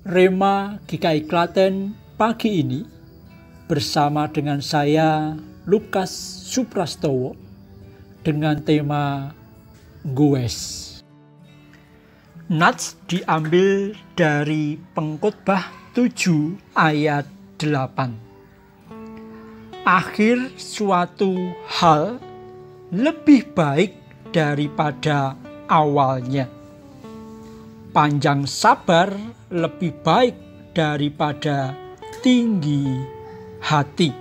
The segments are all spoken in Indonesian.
Rema GKI Klaten pagi ini bersama dengan saya Lukas Suprastowo dengan tema Goes. Nats diambil dari Pengkhotbah 7 ayat 8. Akhir suatu hal lebih baik daripada awalnya. Panjang sabar lebih baik daripada tinggi hati.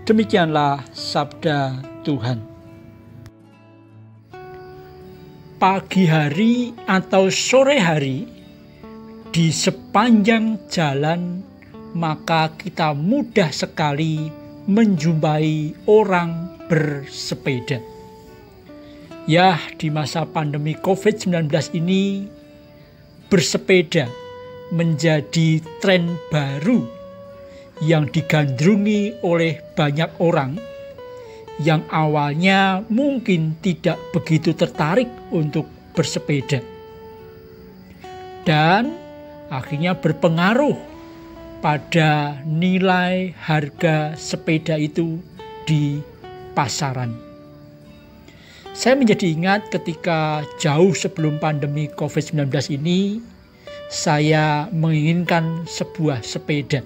Demikianlah sabda Tuhan. Pagi hari atau sore hari, di sepanjang jalan, maka kita mudah sekali menjumpai orang bersepeda. Ya, di masa pandemi COVID-19 ini, bersepeda menjadi tren baru yang digandrungi oleh banyak orang yang awalnya mungkin tidak begitu tertarik untuk bersepeda dan akhirnya berpengaruh pada nilai harga sepeda itu di pasaran. Saya menjadi ingat ketika jauh sebelum pandemi COVID-19 ini, saya menginginkan sebuah sepeda.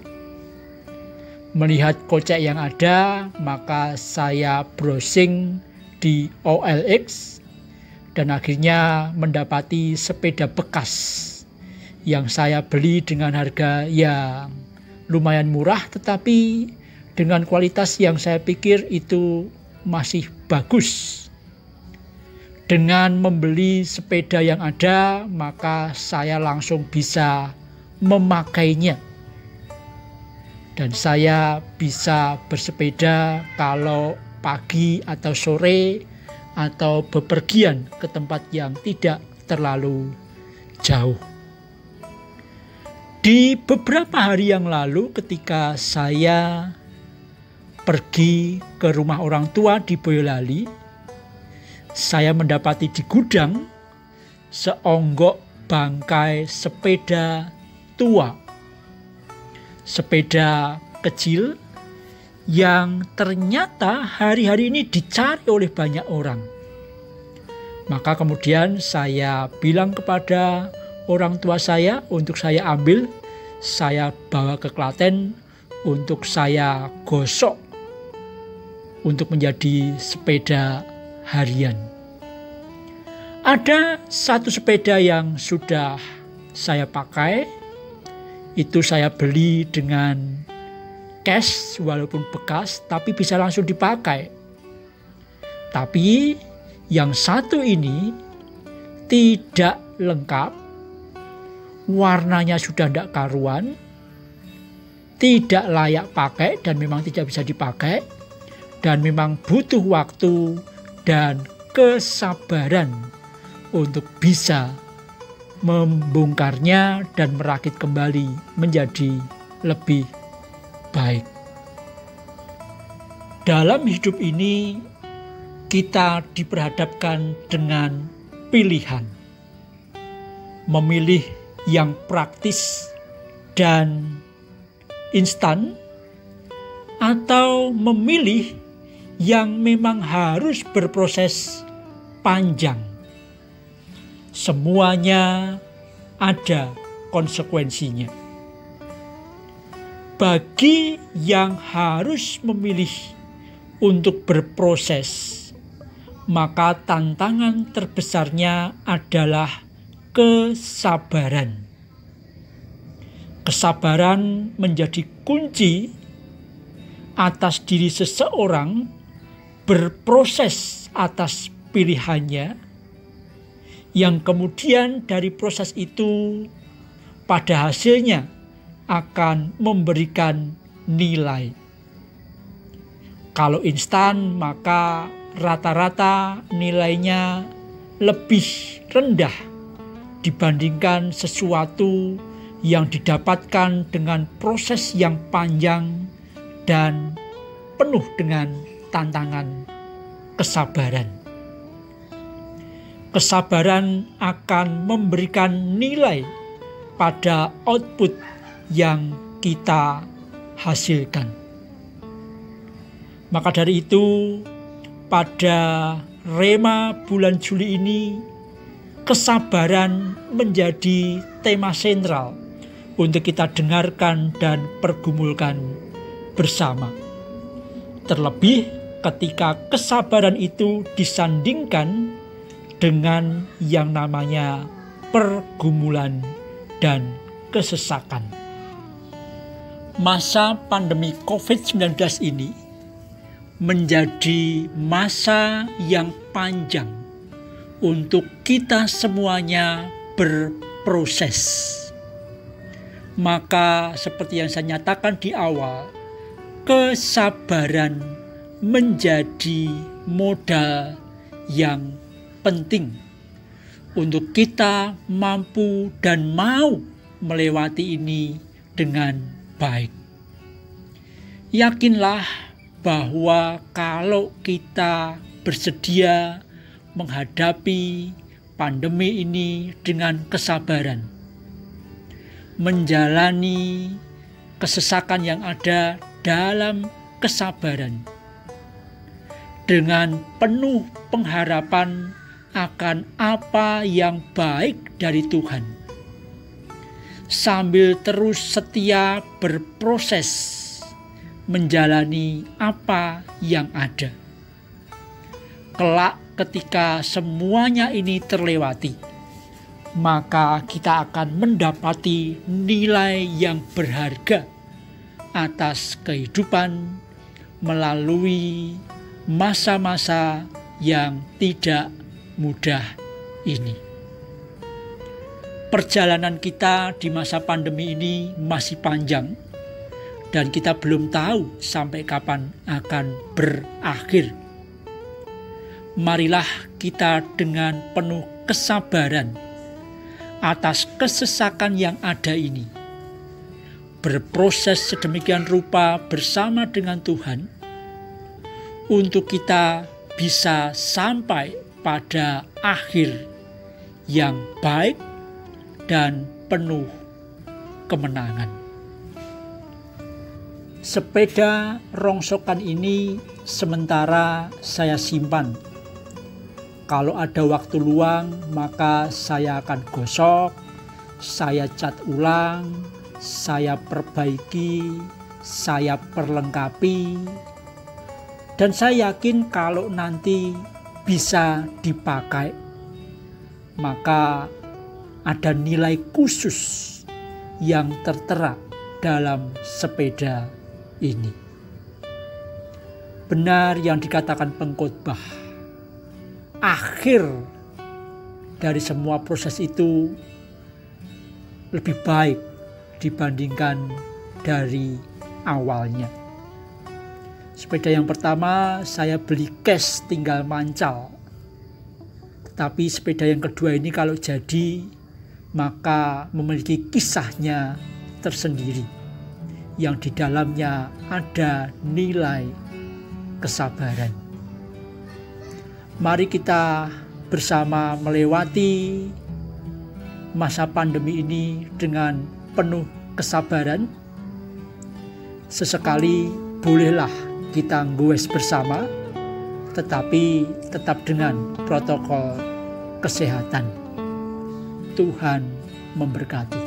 Melihat kocek yang ada, maka saya browsing di OLX dan akhirnya mendapati sepeda bekas yang saya beli dengan harga yang lumayan murah, tetapi dengan kualitas yang saya pikir itu masih bagus. Dengan membeli sepeda yang ada, maka saya langsung bisa memakainya. Dan saya bisa bersepeda kalau pagi atau sore atau bepergian ke tempat yang tidak terlalu jauh. Di beberapa hari yang lalu ketika saya pergi ke rumah orang tua di Boyolali, saya mendapati di gudang seonggok bangkai sepeda tua. Sepeda kecil yang ternyata hari-hari ini dicari oleh banyak orang. Maka kemudian saya bilang kepada orang tua saya untuk saya ambil, saya bawa ke Klaten untuk saya gosok untuk menjadi sepeda harian. Ada satu sepeda yang sudah saya pakai, itu saya beli dengan cash walaupun bekas, tapi bisa langsung dipakai. Tapi yang satu ini tidak lengkap, warnanya sudah tidak karuan, tidak layak pakai dan memang tidak bisa dipakai, dan memang butuh waktu dan kesabaran untuk bisa membongkarnya dan merakit kembali menjadi lebih baik. Dalam hidup ini kita diperhadapkan dengan pilihan. Memilih yang praktis dan instan atau memilih yang memang harus berproses panjang. Semuanya ada konsekuensinya. Bagi yang harus memilih untuk berproses, maka tantangan terbesarnya adalah kesabaran. Kesabaran menjadi kunci atas diri seseorang berproses atas pilihannya, yang kemudian dari proses itu pada hasilnya akan memberikan nilai. Kalau instan, maka rata-rata nilainya lebih rendah dibandingkan sesuatu yang didapatkan dengan proses yang panjang dan penuh dengan tantangan kesabaran. Kesabaran akan memberikan nilai pada output yang kita hasilkan. Maka dari itu, pada Rema bulan Juli ini, kesabaran menjadi tema sentral untuk kita dengarkan dan pergumulkan bersama. Terlebih ketika kesabaran itu disandingkan dengan yang namanya pergumulan dan kesesakan. Masa pandemi COVID-19 ini menjadi masa yang panjang untuk kita semuanya berproses. Maka seperti yang saya nyatakan di awal, kesabaran menjadi modal yang penting untuk kita mampu dan mau melewati ini dengan baik. Yakinlah bahwa kalau kita bersedia menghadapi pandemi ini dengan kesabaran, menjalani kesesakan yang ada dalam kesabaran, dengan penuh pengharapan akan apa yang baik dari Tuhan, sambil terus setia berproses menjalani apa yang ada. Kelak ketika semuanya ini terlewati, maka kita akan mendapati nilai yang berharga atas kehidupan melalui masa-masa yang tidak mudah ini. Perjalanan kita di masa pandemi ini masih panjang, dan kita belum tahu sampai kapan akan berakhir. Marilah kita dengan penuh kesabaran atas kesesakan yang ada ini, berproses sedemikian rupa bersama dengan Tuhan, untuk kita bisa sampai pada akhir yang baik dan penuh kemenangan. Sepeda rongsokan ini sementara saya simpan. Kalau ada waktu luang, maka saya akan gosok, saya cat ulang, saya perbaiki, saya perlengkapi. Dan saya yakin kalau nanti bisa dipakai, maka ada nilai khusus yang tertera dalam sepeda ini. Benar yang dikatakan pengkhotbah, akhir dari semua proses itu lebih baik dibandingkan dari awalnya. Sepeda yang pertama saya beli cash tinggal mancal. Tetapi sepeda yang kedua ini kalau jadi, maka memiliki kisahnya tersendiri, yang di dalamnya ada nilai kesabaran. Mari kita bersama melewati masa pandemi ini dengan penuh kesabaran. Sesekali bolehlah kita nggoes bersama, tetapi tetap dengan protokol kesehatan. Tuhan memberkati.